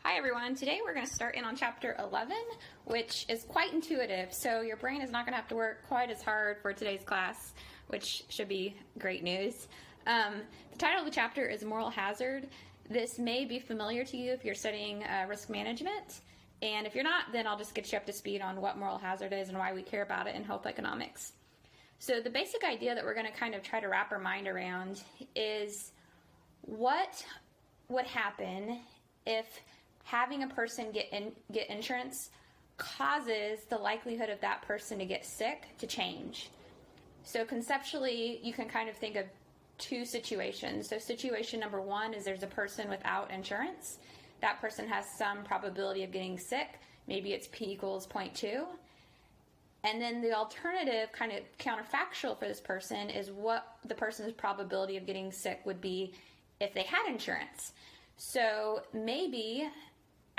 Hi everyone, today we're going to start in on chapter 11, which is quite intuitive, so your brain is not going to have to work quite as hard for today's class, which should be great news. The title of the chapter is Moral Hazard. This may be familiar to you if you're studying risk management, and if you're not, then I'll just get you up to speed on what moral hazard is and why we care about it in health economics. So the basic idea that we're going to kind of try to wrap our mind around is what would happen if having a person get insurance causes the likelihood of that person to get sick to change. So conceptually, you can kind of think of two situations. So situation number one is there's a person without insurance. That person has some probability of getting sick. Maybe it's P equals 0.2. And then the alternative, kind of counterfactual for this person, is what the person's probability of getting sick would be if they had insurance. So maybe,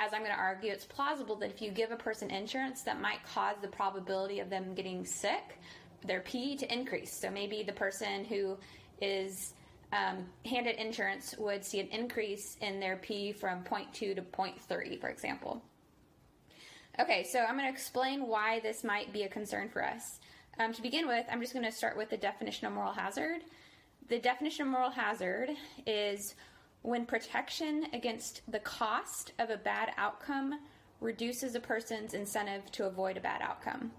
as I'm going to argue, it's plausible that if you give a person insurance, that might cause the probability of them getting sick, their P, to increase. So maybe the person who is handed insurance would see an increase in their P from 0.2 to 0.3, for example. Okay, so I'm going to explain why this might be a concern for us. To begin with, I'm just going to start with the definition of moral hazard. The definition of moral hazard is when protection against the cost of a bad outcome reduces a person's incentive to avoid a bad outcome.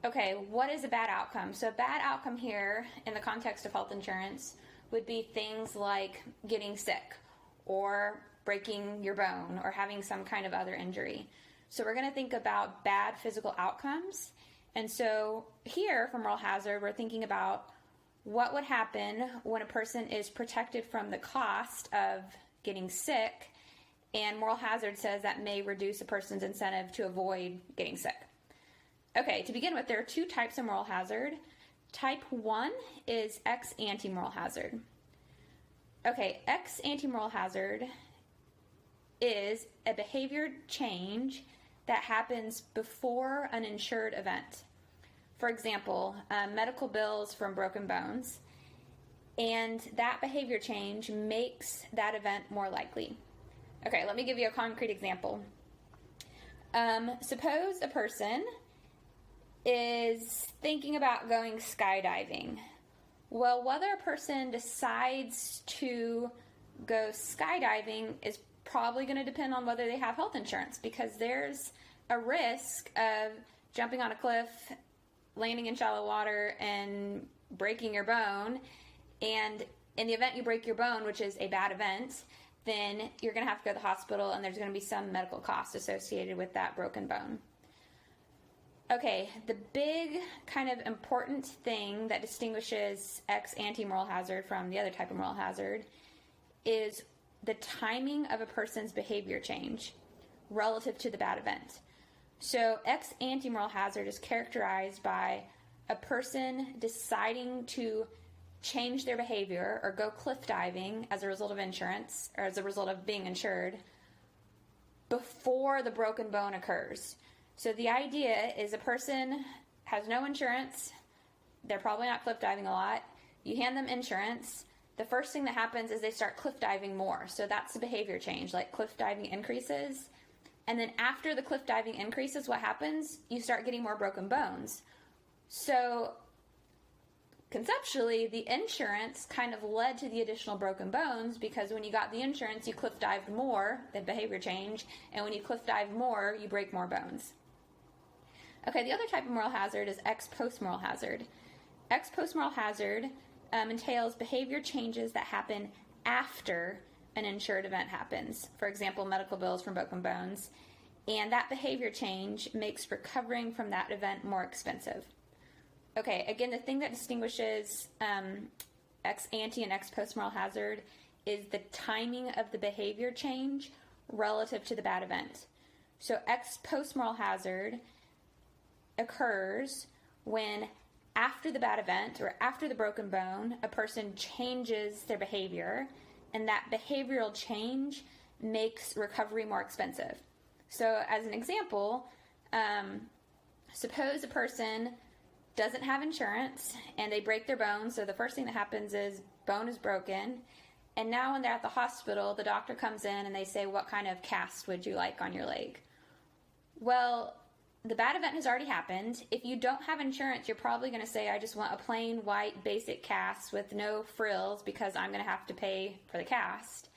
Okay, what is a bad outcome? So a bad outcome here, in the context of health insurance, would be things like getting sick or breaking your bone or having some kind of other injury. So we're going to think about bad physical outcomes. And so here, for moral hazard, we're thinking about what would happen when a person is protected from the cost of getting sick, and moral hazard says that may reduce a person's incentive to avoid getting sick. Okay, to begin with, there are two types of moral hazard. Type 1 is ex ante moral hazard. Okay, ex ante moral hazard is a behavior change that happens before an insured event. For example, medical bills from broken bones, and that behavior change makes that event more likely. Okay, let me give you a concrete example. Suppose a person is thinking about going skydiving. Well, whether a person decides to go skydiving is probably going to depend on whether they have health insurance, because there's a risk of jumping on a cliff, landing in shallow water, and breaking your bone. And in the event you break your bone, which is a bad event, then you're going to have to go to the hospital, and there's going to be some medical costs associated with that broken bone. Okay, the big kind of important thing that distinguishes ex ante moral hazard from the other type of moral hazard is the timing of a person's behavior change relative to the bad event. So ex ante moral hazard is characterized by a person deciding to change their behavior or go cliff diving as a result of insurance or as a result of being insured before the broken bone occurs. So the idea is a person has no insurance, they're probably not cliff diving a lot, you hand them insurance, the first thing that happens is they start cliff diving more. So that's the behavior change, like cliff diving increases. And then after the cliff diving increases, what happens? You start getting more broken bones. So conceptually, the insurance kind of led to the additional broken bones, because when you got the insurance, you cliff dived more, the behavior change, and when you cliff dive more, you break more bones. Okay, the other type of moral hazard is ex post moral hazard. Ex post moral hazard entails behavior changes that happen after an insured event happens. For example, medical bills from broken bones. And that behavior change makes recovering from that event more expensive. Okay, again, the thing that distinguishes ex ante and ex post moral hazard is the timing of the behavior change relative to the bad event. So ex post moral hazard occurs when after the bad event or after the broken bone, a person changes their behavior, and that behavioral change makes recovery more expensive. So as an example, suppose a person doesn't have insurance and they break their bone. So the first thing that happens is bone is broken, And now when they're at the hospital, the doctor comes in and they say, what kind of cast would you like on your leg? Well, the bad event has already happened. If you don't have insurance, you're probably going to say, I just want a plain white basic cast with no frills because I'm going to have to pay for the cast.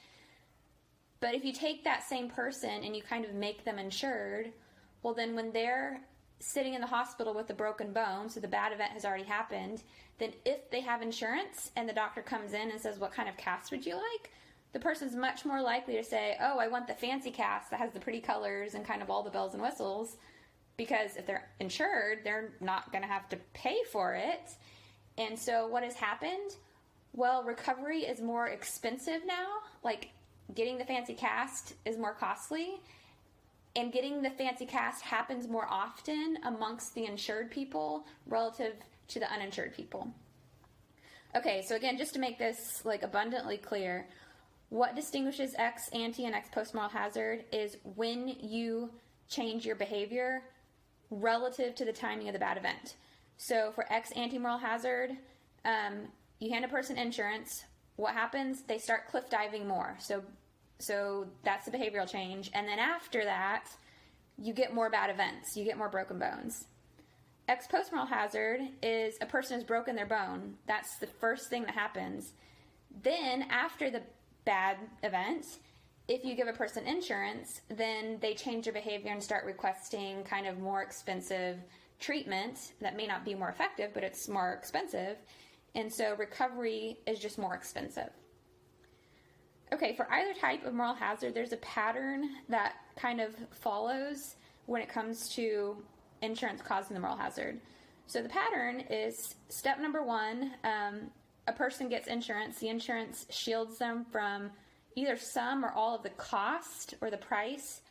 But if you take that same person and you kind of make them insured, well, then when they're sitting in the hospital with a broken bone, so the bad event has already happened, then if they have insurance and the doctor comes in and says, what kind of cast would you like? The person's much more likely to say, oh, I want the fancy cast that has the pretty colors and kind of all the bells and whistles, because if they're insured, they're not going to have to pay for it. And so what has happened? Well, recovery is more expensive now. Like, getting the fancy cast is more costly, and getting the fancy cast happens more often amongst the insured people relative to the uninsured people. Okay, so again, just to make this like abundantly clear, what distinguishes ex ante and ex post moral hazard is when you change your behavior relative to the timing of the bad event. So for ex ante moral hazard, you hand a person insurance. What happens? They start cliff diving more. So that's the behavioral change. And then after that, you get more bad events. You get more broken bones. Ex post moral hazard is a person has broken their bone. That's the first thing that happens. Then after the bad event, if you give a person insurance, then they change their behavior and start requesting kind of more expensive treatment that may not be more effective, but it's more expensive. And so recovery is just more expensive. Okay, for either type of moral hazard, there's a pattern that kind of follows when it comes to insurance causing the moral hazard. So the pattern is step number one, a person gets insurance. The insurance shields them from either some or all of the cost or the price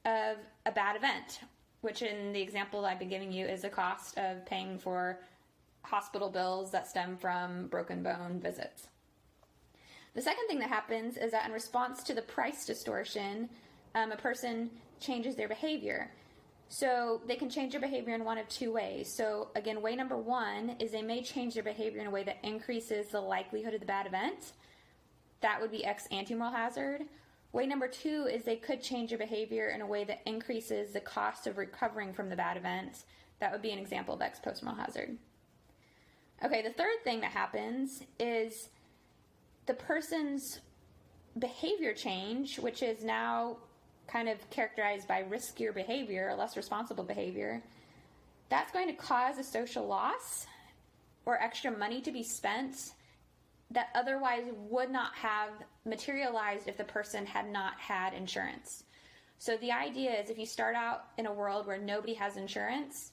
of a bad event, which in the example I've been giving you is the cost of paying for hospital bills that stem from broken bone visits. The second thing that happens is that in response to the price distortion, a person changes their behavior. So they can change their behavior in one of two ways. So again, way number one is they may change their behavior in a way that increases the likelihood of the bad event. That would be ex ante moral hazard. Way number two is they could change their behavior in a way that increases the cost of recovering from the bad event. That would be an example of ex post moral hazard. Okay, the third thing that happens is the person's behavior change, which is now kind of characterized by riskier behavior, less responsible behavior, that's going to cause a social loss or extra money to be spent that otherwise would not have materialized if the person had not had insurance. So the idea is if you start out in a world where nobody has insurance,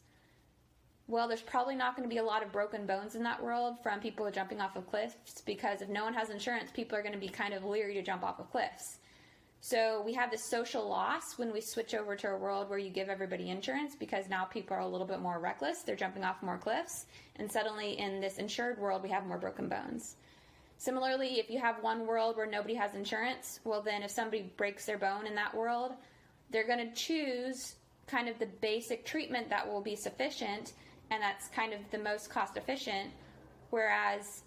well, there's probably not going to be a lot of broken bones in that world from people jumping off of cliffs, because if no one has insurance, people are going to be kind of leery to jump off of cliffs. So we have this social loss when we switch over to a world where you give everybody insurance, because now people are a little bit more reckless. They're jumping off more cliffs. And suddenly in this insured world, we have more broken bones. Similarly, if you have one world where nobody has insurance, well, then if somebody breaks their bone in that world, they're going to choose kind of the basic treatment that will be sufficient, and that's kind of the most cost efficient. Whereas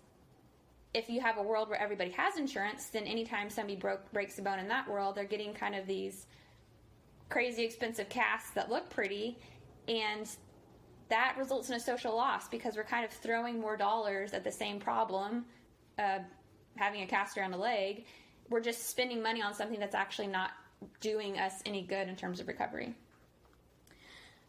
if you have a world where everybody has insurance, then anytime somebody breaks a bone in that world, they're getting kind of these crazy expensive casts that look pretty, and that results in a social loss because we're kind of throwing more dollars at the same problem, having a cast around a leg. We're just spending money on something that's actually not doing us any good in terms of recovery.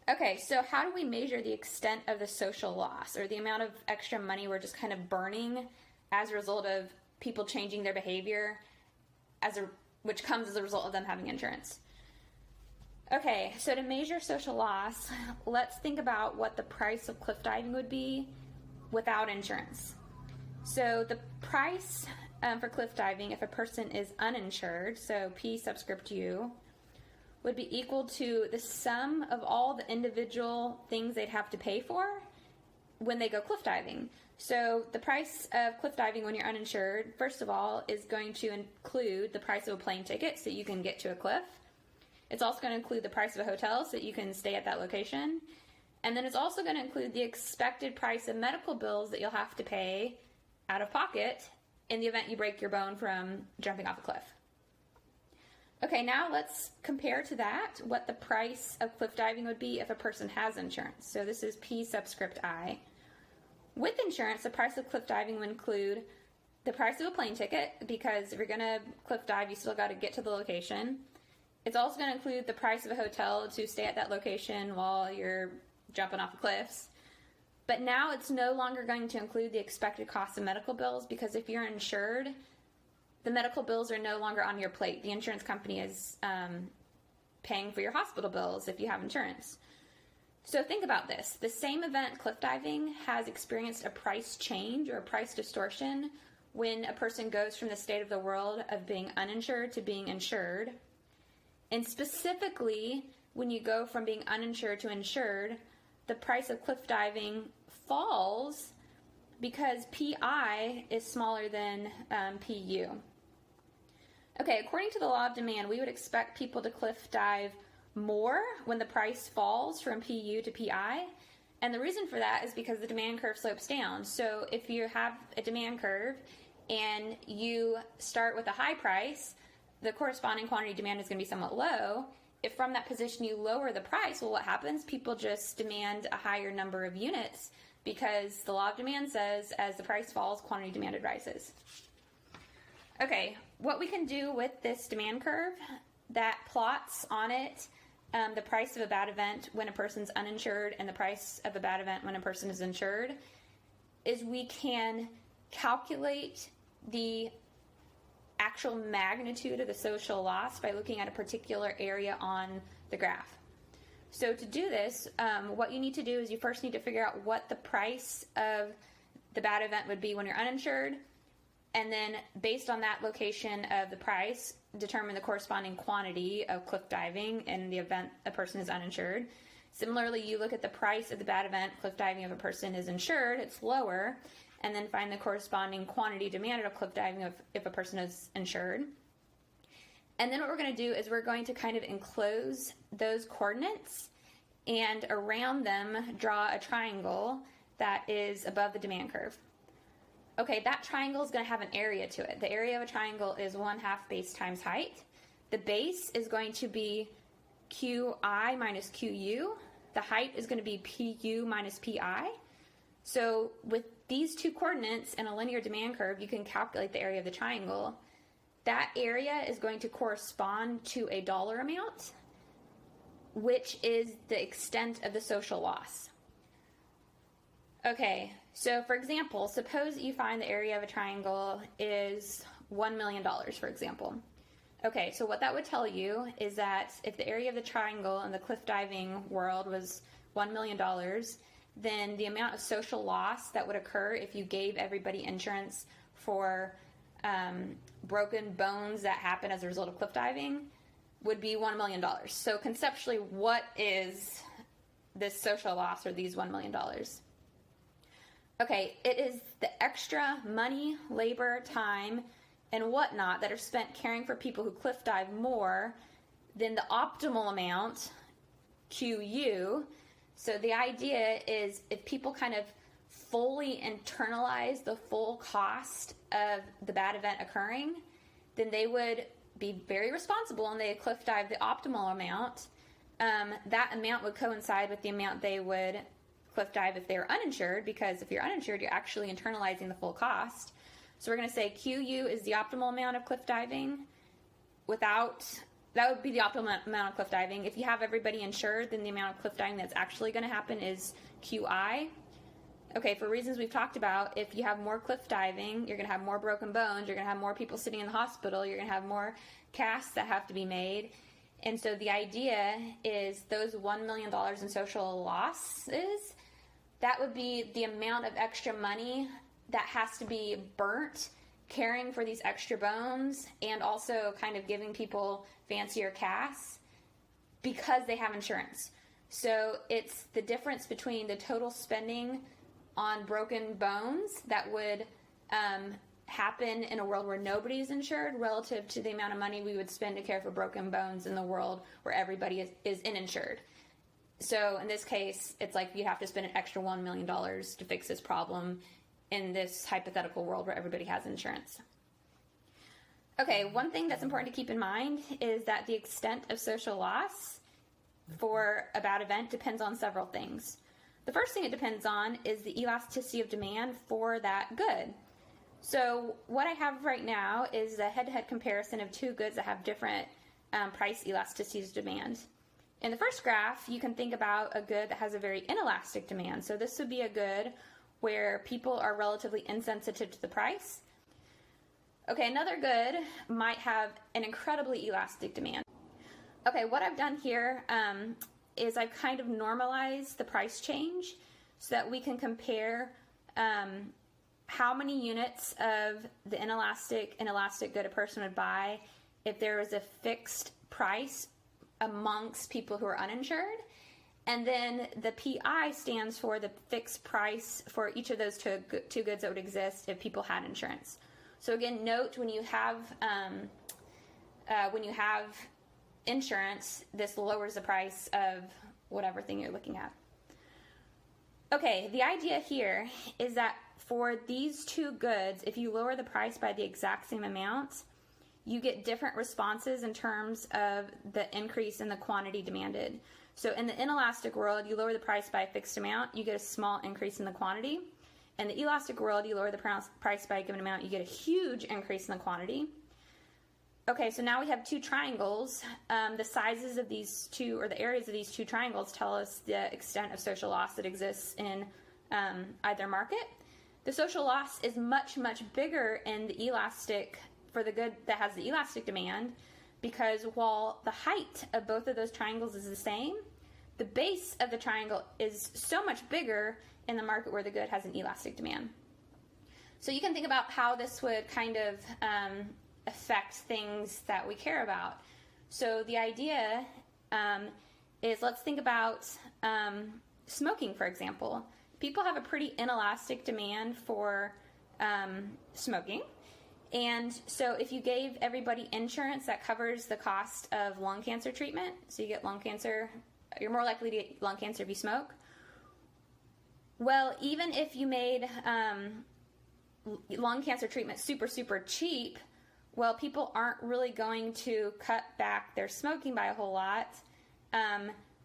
Okay, so how do we measure the extent of the social loss, or the amount of extra money we're just kind of burning as a result of people changing their behavior, which comes as a result of them having insurance? Okay, so to measure social loss, let's think about what the price of cliff diving would be without insurance. So the price for cliff diving, if a person is uninsured, so P subscript U, would be equal to the sum of all the individual things they'd have to pay for when they go cliff diving. So the price of cliff diving when you're uninsured, first of all, is going to include the price of a plane ticket so you can get to a cliff. It's also going to include the price of a hotel so that you can stay at that location. And then it's also going to include the expected price of medical bills that you'll have to pay out of pocket in the event you break your bone from jumping off a cliff. Okay, now let's compare to that what the price of cliff diving would be if a person has insurance. So this is P subscript I. With insurance, the price of cliff diving would include the price of a plane ticket, because if you're going to cliff dive, you still got to get to the location. It's also going to include the price of a hotel to stay at that location while you're jumping off the cliffs. But now it's no longer going to include the expected cost of medical bills, because if you're insured, the medical bills are no longer on your plate. The insurance company is paying for your hospital bills if you have insurance. So think about this. The same event, cliff diving, has experienced a price change or a price distortion when a person goes from the state of the world of being uninsured to being insured. And specifically, when you go from being uninsured to insured, the price of cliff diving falls because PI is smaller than PU. Okay, according to the law of demand, we would expect people to cliff dive more when the price falls from PU to PI. And the reason for that is because the demand curve slopes down. So if you have a demand curve and you start with a high price, the corresponding quantity demand is going to be somewhat low. If from that position you lower the price, well, what happens? People just demand a higher number of units because the law of demand says as the price falls, quantity demanded rises. Okay, what we can do with this demand curve that plots on it the price of a bad event when a person's uninsured and the price of a bad event when a person is insured is we can calculate the actual magnitude of the social loss by looking at a particular area on the graph. So to do this, what you need to do is you first need to figure out what the price of the bad event would be when you're uninsured, and then based on that location of the price, determine the corresponding quantity of cliff diving in the event a person is uninsured. Similarly, you look at the price of the bad event, cliff diving, if a person is insured, it's lower, and then find the corresponding quantity demanded of cliff diving if a person is insured. And then what we're going to do is we're going to kind of enclose those coordinates and around them draw a triangle that is above the demand curve. Okay, that triangle is going to have an area to it. The area of a triangle is 1/2 base times height. The base is going to be QI minus QU. The height is going to be PU minus PI. So with these two coordinates and a linear demand curve, you can calculate the area of the triangle. That area is going to correspond to a dollar amount, which is the extent of the social loss. Okay, so for example, suppose you find the area of a triangle is $1 million, for example. Okay, so what that would tell you is that if the area of the triangle in the cliff diving world was $1 million, then the amount of social loss that would occur if you gave everybody insurance for broken bones that happen as a result of cliff diving would be $1 million. So conceptually, what is this social loss or these $1 million? Okay, it is the extra money, labor, time, and whatnot that are spent caring for people who cliff dive more than the optimal amount, QU. So the idea is if people kind of fully internalize the full cost of the bad event occurring, then they would be very responsible and they cliff dive the optimal amount. That amount would coincide with the amount they would cliff dive if they were uninsured, because if you're uninsured, you're actually internalizing the full cost. So we're going to say QU is the optimal amount of cliff diving. That would be the optimal amount of cliff diving. If you have everybody insured, then the amount of cliff diving that's actually going to happen is QI. Okay, for reasons we've talked about, if you have more cliff diving, you're going to have more broken bones, you're going to have more people sitting in the hospital, you're going to have more casts that have to be made. And so the idea is those $1 million in social losses, that would be the amount of extra money that has to be burnt caring for these extra bones and also kind of giving people fancier casts because they have insurance. So it's the difference between the total spending on broken bones that would happen in a world where nobody's insured relative to the amount of money we would spend to care for broken bones in the world where everybody is uninsured. So in this case, it's like you have to spend an extra $1 million to fix this problem in this hypothetical world where everybody has insurance. Okay, one thing that's important to keep in mind is that the extent of social loss for a bad event depends on several things. The first thing it depends on is the elasticity of demand for that good. So what I have right now is a head-to-head comparison of two goods that have different price elasticities of demand. In the first graph, you can think about a good that has a very inelastic demand. So this would be a good where people are relatively insensitive to the price. Okay, another good might have an incredibly elastic demand. Okay, what I've done here is I've kind of normalized the price change so that we can compare how many units of the inelastic and elastic good a person would buy if there was a fixed price amongst people who are uninsured. And then the PI stands for the fixed price for each of those two goods that would exist if people had insurance. So again, note when you have insurance, this lowers the price of whatever thing you're looking at. Okay, the idea here is that for these two goods, if you lower the price by the exact same amount, you get different responses in terms of the increase in the quantity demanded. So in the inelastic world, you lower the price by a fixed amount, you get a small increase in the quantity. In the elastic world, you lower the price by a given amount, you get a huge increase in the quantity. Okay, so now we have two triangles. The sizes of these two, or the areas of these two triangles, tell us the extent of social loss that exists in either market. The social loss is much, much bigger in the elastic, for the good that has the elastic demand, because while the height of both of those triangles is the same, the base of the triangle is so much bigger in the market where the good has an elastic demand. So you can think about how this would kind of affect things that we care about. So the idea is, let's think about smoking, for example. People have a pretty inelastic demand for smoking. And so if you gave everybody insurance that covers the cost of lung cancer treatment, so you get lung cancer, you're more likely to get lung cancer if you smoke. Well, even if you made lung cancer treatment super, super cheap, well, people aren't really going to cut back their smoking by a whole lot,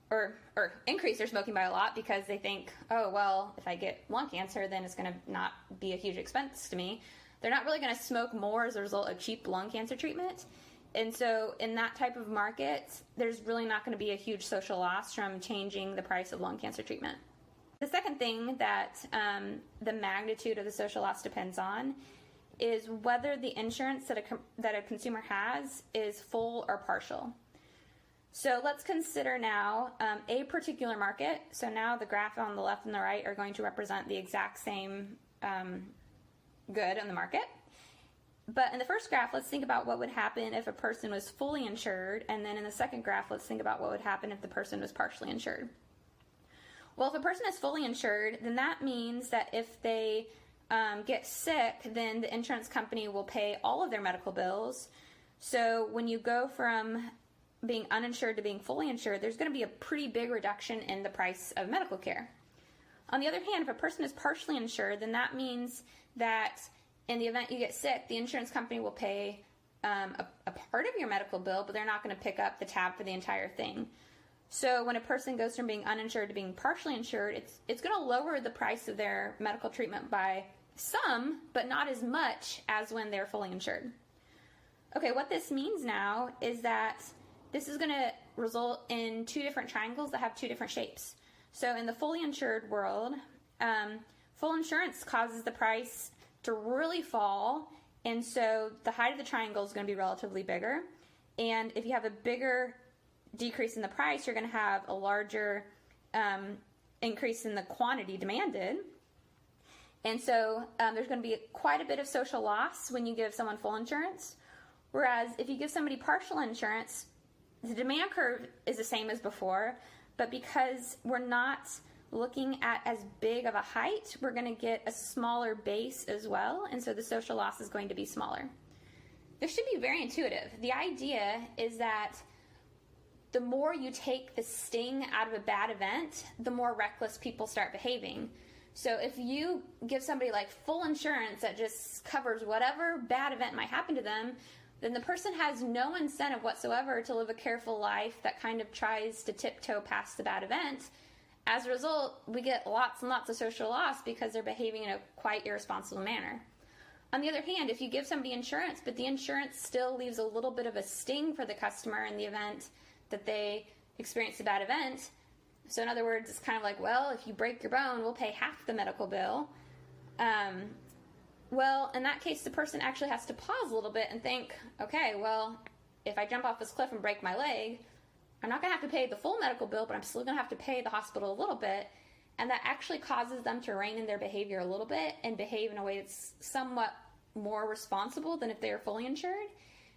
or increase their smoking by a lot, because they think, oh, well, if I get lung cancer, then it's going to not be a huge expense to me. They're not really going to smoke more as a result of cheap lung cancer treatment. And so in that type of market, there's really not going to be a huge social loss from changing the price of lung cancer treatment. The second thing that the magnitude of the social loss depends on is whether the insurance that a consumer has is full or partial. So let's consider now a particular market. So now the graph on the left and the right are going to represent the exact same good on the market. But in the first graph, let's think about what would happen if a person was fully insured, and then in the second graph, let's think about what would happen if the person was partially insured. Well, if a person is fully insured, then that means that if they get sick, then the insurance company will pay all of their medical bills. So when you go from being uninsured to being fully insured, there's going to be a pretty big reduction in the price of medical care. On the other hand, if a person is partially insured, then that means that in the event you get sick, the insurance company will pay a part of your medical bill, but they're not going to pick up the tab for the entire thing. So when a person goes from being uninsured to being partially insured, it's going to lower the price of their medical treatment by some, but not as much as when they're fully insured. Okay, what this means now is that this is going to result in two different triangles that have two different shapes. So in the fully insured world, full insurance causes the price to really fall, and so the height of the triangle is going to be relatively bigger. And if you have a bigger decrease in the price, you're going to have a larger increase in the quantity demanded. And so there's going to be quite a bit of social loss when you give someone full insurance. Whereas if you give somebody partial insurance, the demand curve is the same as before, but because we're not looking at as big of a height, we're going to get a smaller base as well, and so the social loss is going to be smaller. This should be very intuitive. The idea is that the more you take the sting out of a bad event, the more reckless people start behaving. So if you give somebody like full insurance that just covers whatever bad event might happen to them, then the person has no incentive whatsoever to live a careful life that kind of tries to tiptoe past the bad event. As a result, we get lots and lots of social loss because they're behaving in a quite irresponsible manner. On the other hand, if you give somebody insurance, but the insurance still leaves a little bit of a sting for the customer in the event that they experience a bad event. So in other words, it's kind of like, well, if you break your bone, we'll pay half the medical bill. Well, in that case, the person actually has to pause a little bit and think, okay, well, if I jump off this cliff and break my leg, I'm not going to have to pay the full medical bill, but I'm still going to have to pay the hospital a little bit. And that actually causes them to rein in their behavior a little bit and behave in a way that's somewhat more responsible than if they are fully insured.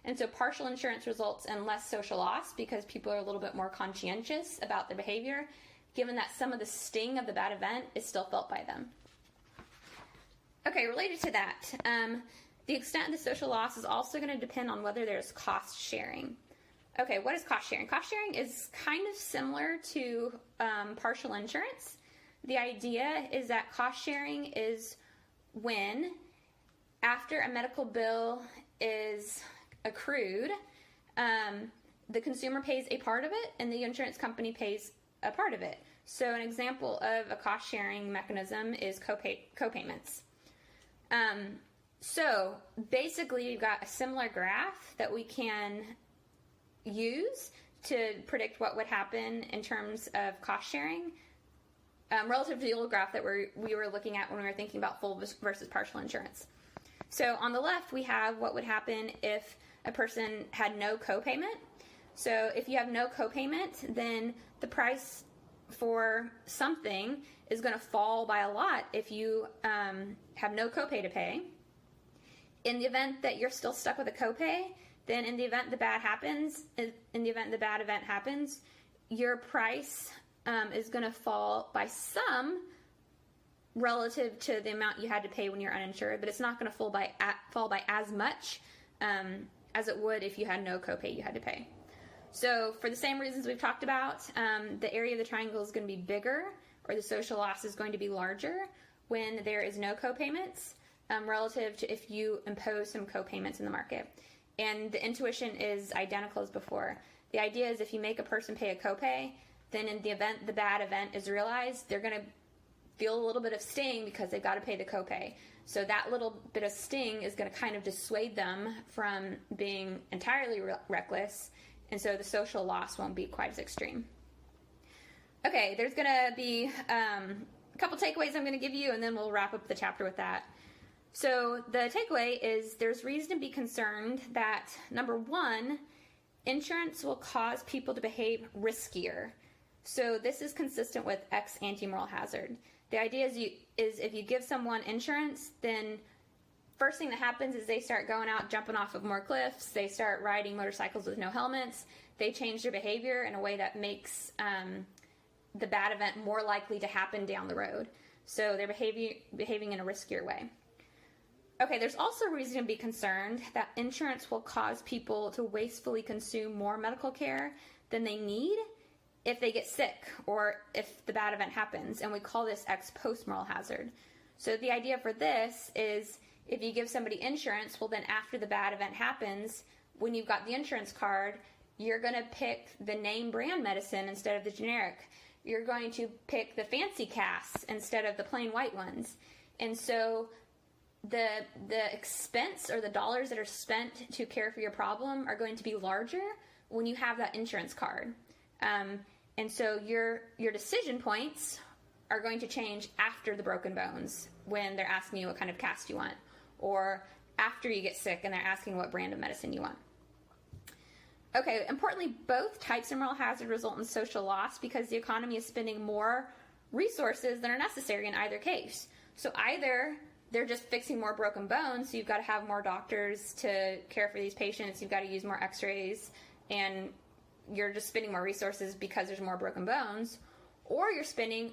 And so partial insurance results in less social loss because people are a little bit more conscientious about their behavior, given that some of the sting of the bad event is still felt by them. Okay, related to that, the extent of the social loss is also going to depend on whether there's cost sharing. Okay, what is cost sharing? Cost sharing is kind of similar to partial insurance. The idea is that cost sharing is when, after a medical bill is accrued, the consumer pays a part of it and the insurance company pays a part of it. So an example of a cost sharing mechanism is copayments. So basically you've got a similar graph that we can use to predict what would happen in terms of cost sharing relative to the old graph that we were looking at when we were thinking about full versus partial insurance. So on the left we have what would happen if a person had no copayment. So if you have no copayment, then the price for something is going to fall by a lot if you have no copay to pay. In the event that you're still stuck with a copay, then in the event the bad event happens, your price is going to fall by some relative to the amount you had to pay when you're uninsured, but it's not going to fall by as much as it would if you had no copay you had to pay. So for the same reasons we've talked about, the area of the triangle is going to be bigger, or the social loss is going to be larger when there is no copayments relative to if you impose some copayments in the market. And the intuition is identical as before. The idea is if you make a person pay a copay, then in the event the bad event is realized, they're going to feel a little bit of sting because they've got to pay the copay. So that little bit of sting is going to kind of dissuade them from being entirely reckless, and so the social loss won't be quite as extreme. Okay, there's going to be a couple takeaways I'm going to give you, and then we'll wrap up the chapter with that. So the takeaway is there's reason to be concerned that, number one, insurance will cause people to behave riskier. So this is consistent with ex ante moral hazard. The idea is if you give someone insurance, then first thing that happens is they start going out jumping off of more cliffs, they start riding motorcycles with no helmets, they change their behavior in a way that makes the bad event more likely to happen down the road. So they're behaving in a riskier way. Okay, there's also reason to be concerned that insurance will cause people to wastefully consume more medical care than they need if they get sick or if the bad event happens, and we call this ex post moral hazard. So the idea for this is if you give somebody insurance, well then after the bad event happens, when you've got the insurance card, you're going to pick the name brand medicine instead of the generic. You're going to pick the fancy casts instead of the plain white ones. And so the expense or the dollars that are spent to care for your problem are going to be larger when you have that insurance card. And so your decision points are going to change after the broken bones when they're asking you what kind of cast you want, or after you get sick and they're asking what brand of medicine you want. Okay, importantly, both types of moral hazard result in social loss because the economy is spending more resources than are necessary in either case. So either they're just fixing more broken bones, so you've got to have more doctors to care for these patients, you've got to use more x-rays, and you're just spending more resources because there's more broken bones, or you're spending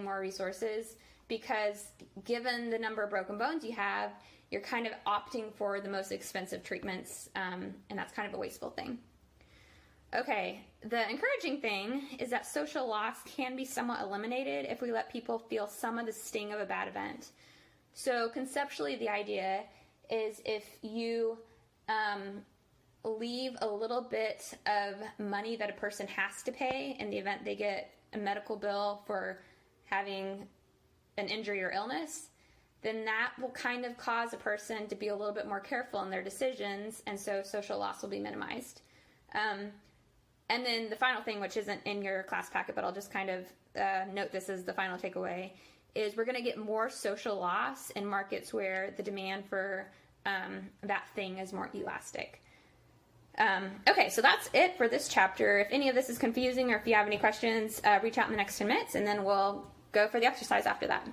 more resources because given the number of broken bones you have, you're kind of opting for the most expensive treatments, and that's kind of a wasteful thing. Okay, the encouraging thing is that social loss can be somewhat eliminated if we let people feel some of the sting of a bad event. So, conceptually, the idea is if you leave a little bit of money that a person has to pay in the event they get a medical bill for having an injury or illness, then that will kind of cause a person to be a little bit more careful in their decisions, and so social loss will be minimized. And then the final thing, which isn't in your class packet, but I'll just kind of note this as the final takeaway, is we're going to get more social loss in markets where the demand for that thing is more elastic. Okay, so that's it for this chapter. If any of this is confusing or if you have any questions, reach out in the next 10 minutes, and then we'll go for the exercise after that.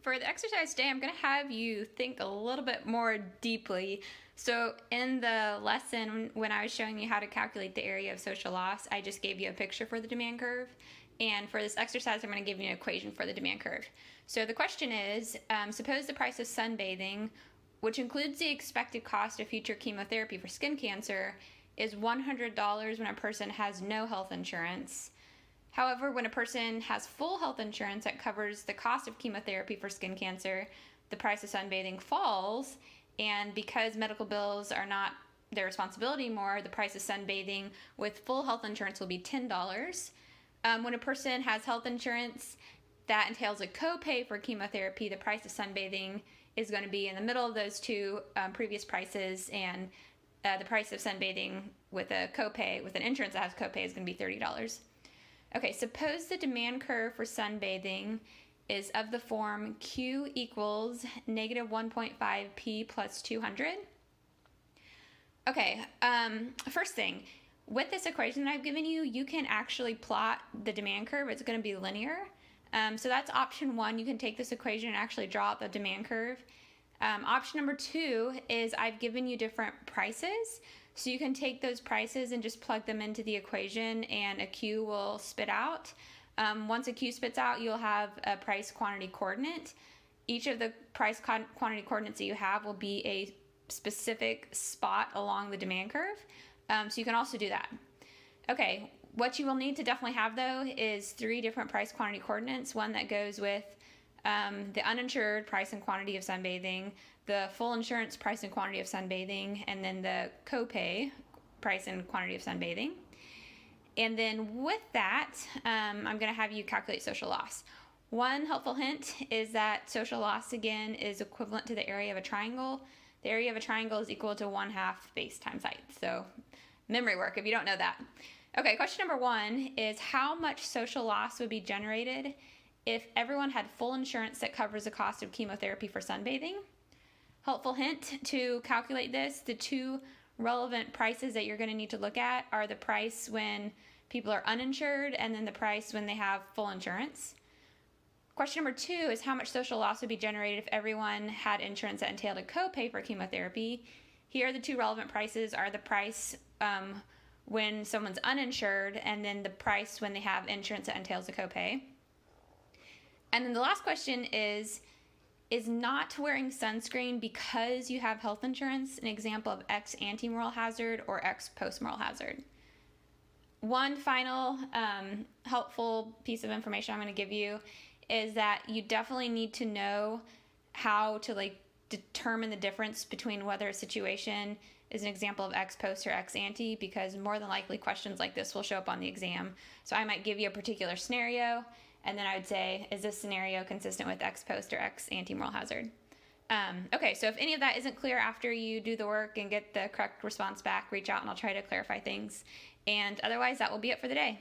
for the exercise today, I'm going to have you think a little bit more deeply. So in the lesson, when I was showing you how to calculate the area of social loss, I just gave you a picture for the demand curve. And for this exercise, I'm going to give you an equation for the demand curve. So the question is, suppose the price of sunbathing, which includes the expected cost of future chemotherapy for skin cancer, is $100 when a person has no health insurance. However, when a person has full health insurance that covers the cost of chemotherapy for skin cancer, the price of sunbathing falls, and because medical bills are not their responsibility anymore, the price of sunbathing with full health insurance will be $10. When a person has health insurance that entails a copay for chemotherapy, the price of sunbathing is going to be in the middle of those two previous prices, and the price of sunbathing with a copay, with an insurance that has copay, is going to be $30. Okay, suppose the demand curve for sunbathing is of the form Q equals negative 1.5p plus 200. Okay, first thing, with this equation that I've given you, you can actually plot the demand curve. It's going to be linear. So that's option one. You can take this equation and actually draw out the demand curve. Option number two is I've given you different prices. So you can take those prices and just plug them into the equation, and a Q will spit out. Once a Q spits out, you'll have a price quantity coordinate. Each of the price quantity coordinates that you have will be a specific spot along the demand curve. So you can also do that. Okay, what you will need to definitely have, though, is 3 different price quantity coordinates. One that goes with the uninsured price and quantity of sunbathing, the full insurance price and quantity of sunbathing, and then the copay price and quantity of sunbathing. And then with that, I'm going to have you calculate social loss. One helpful hint is that social loss, again, is equivalent to the area of a triangle. The area of a triangle is equal to 1/2 base times height. So memory work if you don't know that. Okay, question number 1 is how much social loss would be generated if everyone had full insurance that covers the cost of chemotherapy for sunbathing? Helpful hint to calculate this, the 2 relevant prices that you're going to need to look at are the price when people are uninsured and then the price when they have full insurance. Question number 2 is how much social loss would be generated if everyone had insurance that entailed a copay for chemotherapy. Here the 2 relevant prices are the price when someone's uninsured and then the price when they have insurance that entails a copay. And then the last question is not wearing sunscreen because you have health insurance an example of ex ante moral hazard or ex post moral hazard? One final helpful piece of information I'm going to give you is that you definitely need to know how to determine the difference between whether a situation is an example of ex post or ex ante, because more than likely questions like this will show up on the exam. So I might give you a particular scenario, and then I would say, is this scenario consistent with ex post or ex ante moral hazard? Okay, so if any of that isn't clear after you do the work and get the correct response back, reach out and I'll try to clarify things. And otherwise, that will be it for the day.